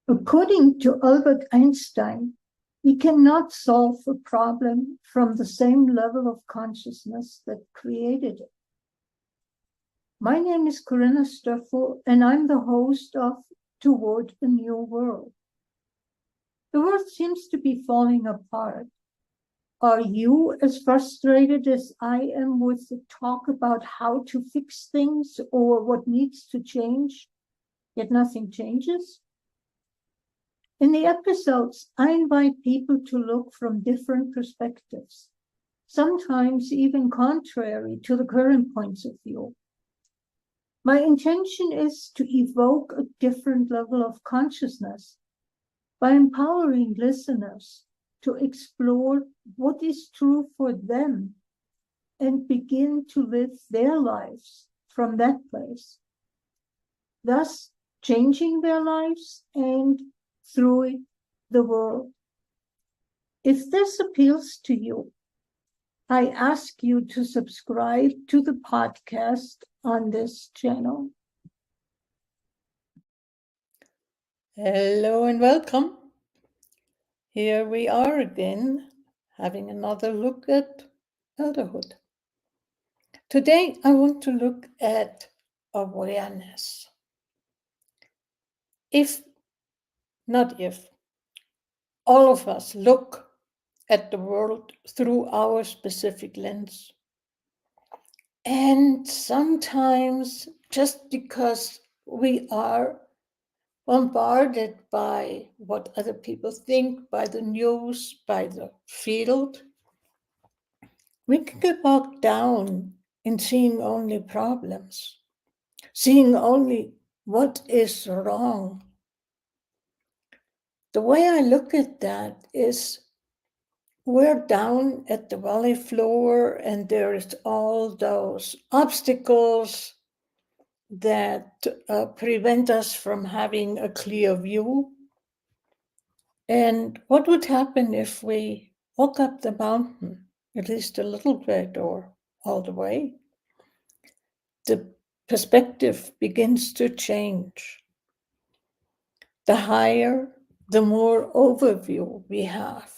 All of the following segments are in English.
According to Albert Einstein, we cannot solve a problem from the same level of consciousness that created it. My name is Corinna Stoffel, and I'm the host of Toward a New World. The world seems to be falling apart. Are you as frustrated as I am with the talk about how to fix things or what needs to change, yet nothing changes? In the episodes, I invite people to look from different perspectives, sometimes even contrary to the current points of view. My intention is to evoke a different level of consciousness by empowering listeners to explore what is true for them and begin to live their lives from that place, thus changing their lives and through the world. If this appeals to you, I ask you to subscribe to the podcast on this channel. Hello and welcome. Here we are again, having another look at elderhood. Today I want to look at awareness. Not if, all of us look at the world through our specific lens. And sometimes, just because we are bombarded by what other people think, by the news, by the field, we can get bogged down in seeing only problems, seeing only what is wrong. The way I look at that is we're down at the valley floor and there's all those obstacles that prevent us from having a clear view. And what would happen if we walk up the mountain, at least a little bit or all the way? The perspective begins to change. The higher, the more overview we have.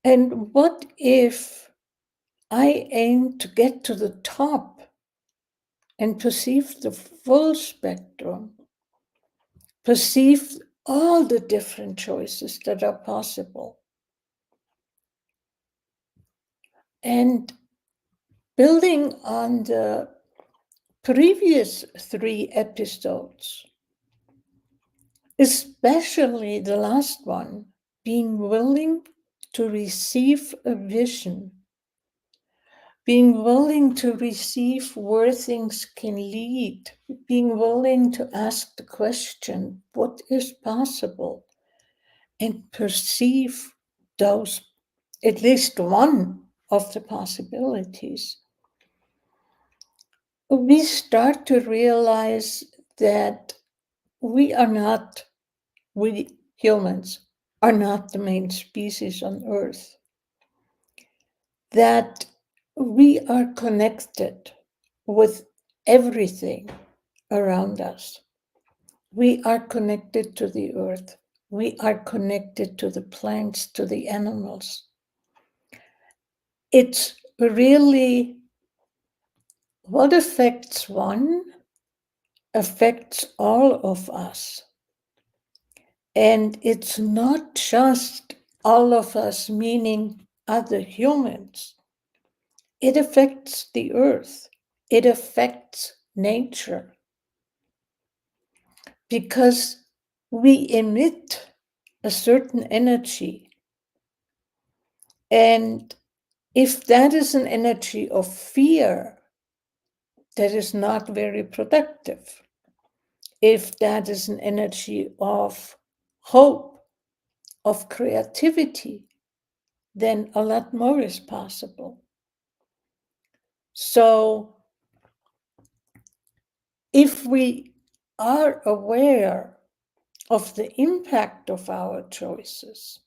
And what if I aim to get to the top and perceive the full spectrum, perceive all the different choices that are possible? And building on the previous 3 episodes, especially the last one, being willing to receive a vision, being willing to receive where things can lead, being willing to ask the question, what is possible, and perceive those, at least one of the possibilities. We start to realize that we humans are not the main species on Earth, that we are connected with everything around us. We are connected to the Earth. We are connected to the plants, to the animals. It's really what affects one affects all of us. And it's not just all of us, meaning other humans. It affects the earth. It affects nature. Because we emit a certain energy. And if that is an energy of fear, that is not very productive. If that is an energy of hope, of creativity, then a lot more is possible. So if we are aware of the impact of our choices,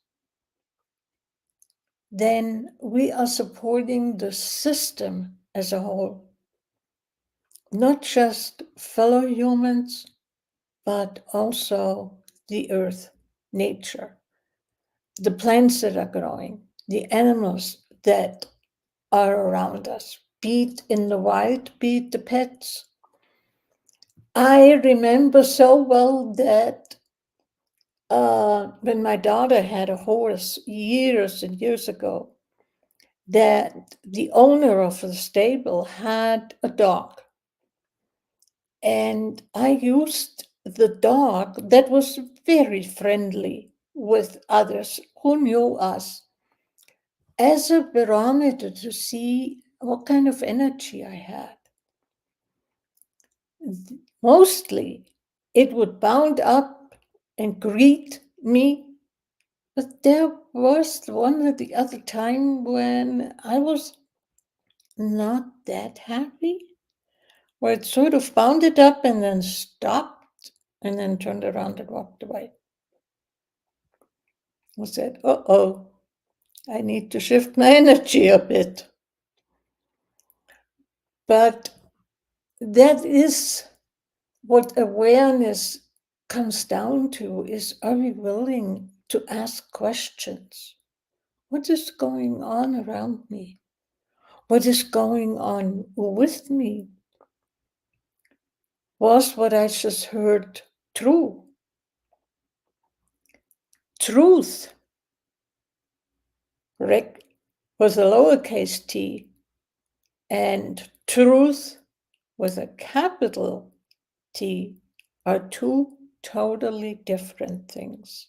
then we are supporting the system as a whole, not just fellow humans, but also the earth, nature, the plants that are growing, the animals that are around us, be it in the wild, be it the pets. I remember so well that when my daughter had a horse years and years ago, that the owner of the stable had a dog. And I used the dog that was very friendly with others who knew us as a barometer to see what kind of energy I had. Mostly, it would bound up and greet me, but there was one or the other time when I was not that happy, where it sort of bounded up and then stopped and then turned around and walked away. I said, uh-oh, I need to shift my energy a bit. But that is what awareness comes down to, is, are we willing to ask questions? What is going on around me? What is going on with me? Was what I just heard true? Truth, with a lowercase t, and truth with a capital T, are two totally different things.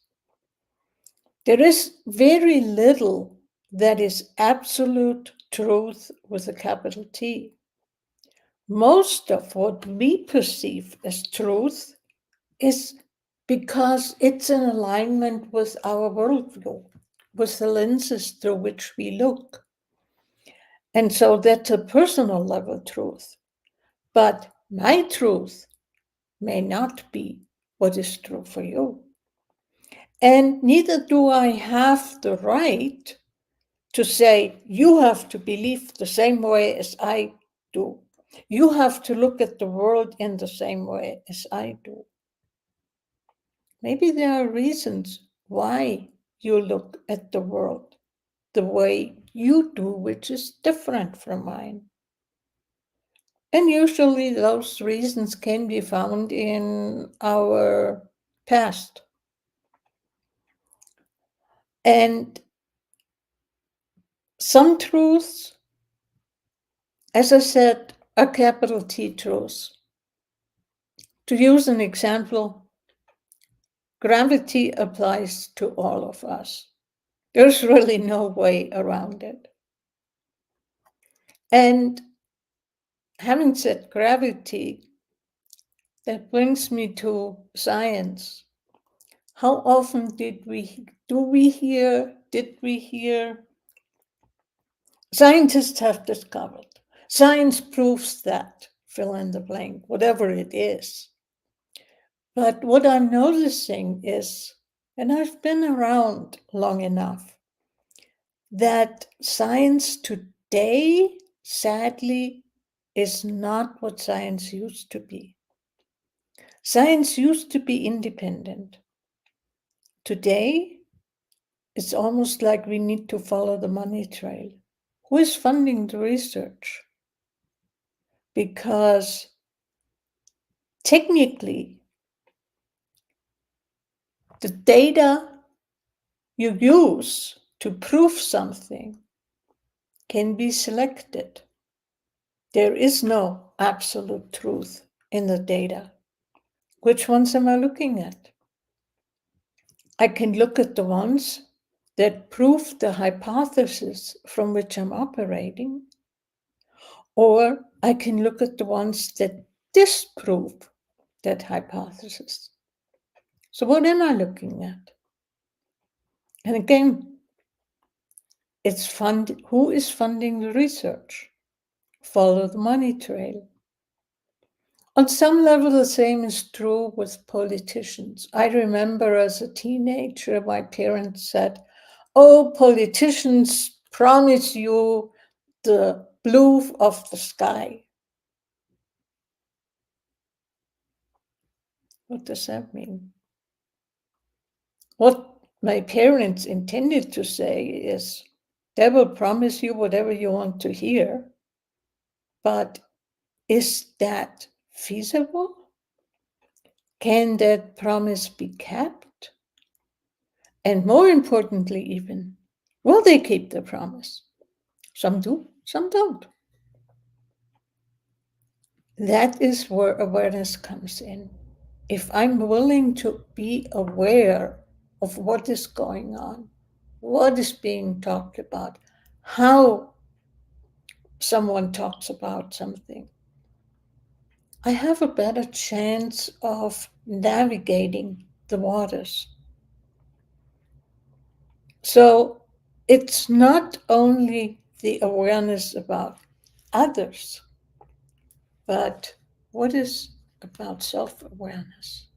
There is very little that is absolute truth with a capital T. Most of what we perceive as truth is because it's in alignment with our worldview, with the lenses through which we look. And so that's a personal level truth. But my truth may not be what is true for you. And neither do I have the right to say, you have to believe the same way as I do. You have to look at the world in the same way as I do. Maybe there are reasons why you look at the world the way you do, which is different from mine. And usually those reasons can be found in our past. And some truths, as I said, are capital T truths. To use an example, gravity applies to all of us. There's really no way around it. And having said gravity, that brings me to science. How often did we hear scientists have discovered, science proves that, fill in the blank, whatever it is. But what I'm noticing is, and I've been around long enough, that science today, sadly, is not what science used to be. Science used to be independent. Today, it's almost like we need to follow the money trail. Who is funding the research? Because technically, the data you use to prove something can be selected. There is no absolute truth in the data. Which ones am I looking at? I can look at the ones that prove the hypothesis from which I'm operating, or I can look at the ones that disprove that hypothesis. So what am I looking at? And again, it's who is funding the research? Follow the money trail. On some level, the same is true with politicians. I remember as a teenager, my parents said, oh, politicians promise you the blue of the sky. What does that mean? What my parents intended to say is, they will promise you whatever you want to hear, but is that feasible? Can that promise be kept? And more importantly, even, will they keep the promise? Some do, some don't. That is where awareness comes in. If I'm willing to be aware of what is going on, what is being talked about, how someone talks about something, I have a better chance of navigating the waters. So it's not only the awareness about others, but what is about self-awareness?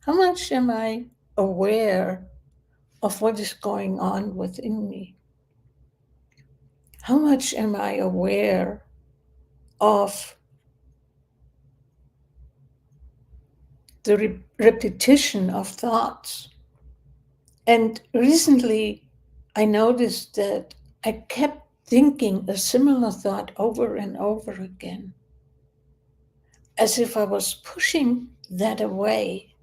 How much am I aware of what is going on within me? How much am I aware of the repetition of thoughts? And recently, I noticed that I kept thinking a similar thought over and over again, as if I was pushing that away.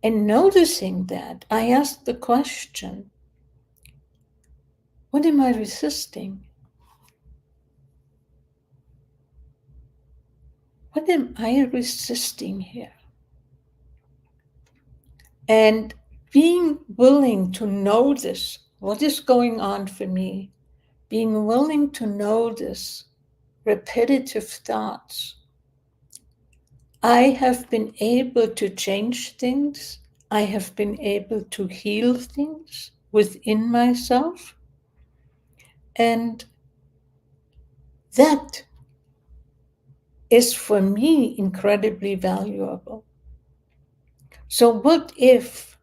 And noticing that, I asked the question, what am I resisting? What am I resisting here? And being willing to notice what is going on for me, being willing to notice repetitive thoughts, I have been able to change things. I have been able to heal things within myself. And that is for me incredibly valuable. So, what if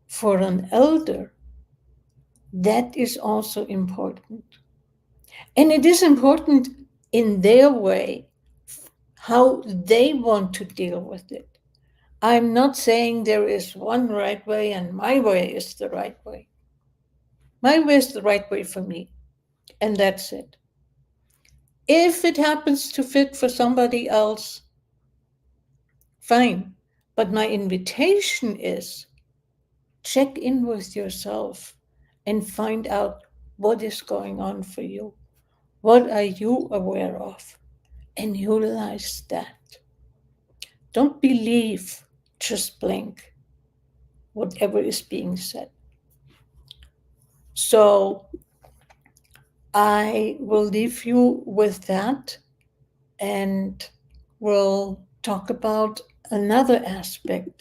for an elder, that is also important? And it is important in their way, how they want to deal with it. I'm not saying there is one right way and my way is the right way. My way is the right way for me, and that's it. If it happens to fit for somebody else, fine. But my invitation is check in with yourself and find out what is going on for you. What are you aware of? And utilize that. Don't believe, just blink whatever is being said. So I will leave you with that, and we'll talk about another aspect